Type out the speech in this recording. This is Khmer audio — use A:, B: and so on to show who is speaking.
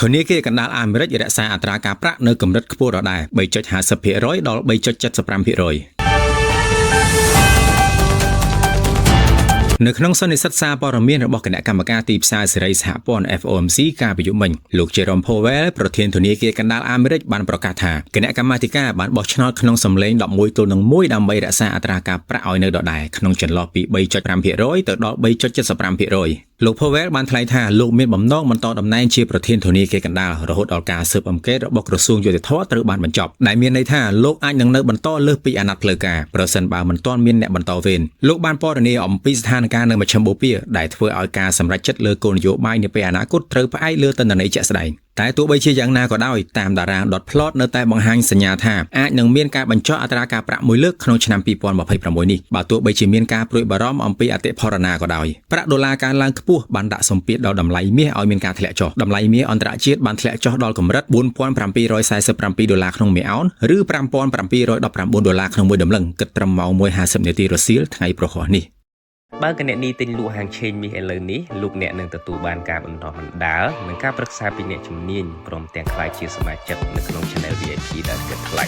A: ធនាគារកណ្ដាលអាមេរិករក្សាអត្រាការប្រាក់នៅកម្រិតខ្ពស់ដដែល 3.50% ដល់ 3.75%នៅក្នុងសន្និសីទសារព័ត៌មានរបស់គណៈកម្មការទីផ្សារសេរីសហព័ន្ធ FOMC កាលពីយប់មិញលោក Jerome Powell ប្រធានធនាគារកណ្ដាលអាមេរិកបានប្រកាសថាគណៈកម្មាធិការបានបោះឆ្នោតក្នុងសម្លេង11ទល់នឹង1ដើម្បីរក្សាអត្រាការប្រាក់ឲ្យនៅដដែលក្នុងចន្លោះពី 3.5% ទៅដល់ 3.75%លោក Powell បានថ្លែងថាលោកមានបំណងបន្តតំណែងជាប្រធានធនាគារកណ្ដាលរហូតដល់ការស៊ើបអង្កេតរបស់ក្រសួងយុតិធម៌ត្រូវបានបញ្ចប់ដែលមានន័យថាលោកអាចនឹងនៅបន្តលើសពីអាណត្តិផ្លូវការប្រសិនបើមិនទាន់មានអ្នកបន្តវេនលោកបានពណ៌នាអំពីស្ថានភាពនៅមជ្ឈមបូព៌ាដែលធ្វើឲ្យការសម្រេចចិត្តលើគោលនយោបាយនាពេលអនាគតត្រូវផ្អែកលើទិន្នន័យជាក់ស្ដែងតែទោះបីជាយ៉ាងណាក៏ដោយតាមតារាង dot plot នៅតែបង្ហាញសញ្ញាថាអាចនឹងមានការបញ្ចុះអត្រាការប្រាក់មួយលើកក្នុងឆ្នាំ2026នេះបើទោះបីជាមានការព្រួយបារម្ភអំពីអតិផរណាក៏ដោយប្រាក់ដុល្លារកើនឡើងខ្ពស់បានដាក់សម្ពាធដល់តម្លៃមាសឲ្យមានការធ្លាក់ចុះតម្លៃមាសអន្តរជាតិបានធ្លាក់ចុះដល់កម្រិត $4,747 ក្នុងមួយអោនឬ $5,719 ក្នុងមួយដំឡឹងគិតត្រឹមម៉ោង 1:50 នាទីរសៀលថ្ងៃប្រហ័សនេះ
B: បើកអ្នកនេះទិញលក់ហាងឆេងមាសឥឡូវនេះលោកអ្នកនឹងទទួលបានការបន្តបណ្ដាលនិងការប្រឹក្សាពីអ្នកជំនាញព្រមទាំងក្លាយជាសមាជិកនៅក្នុង Channel VIP ដែលគិតថ្លៃ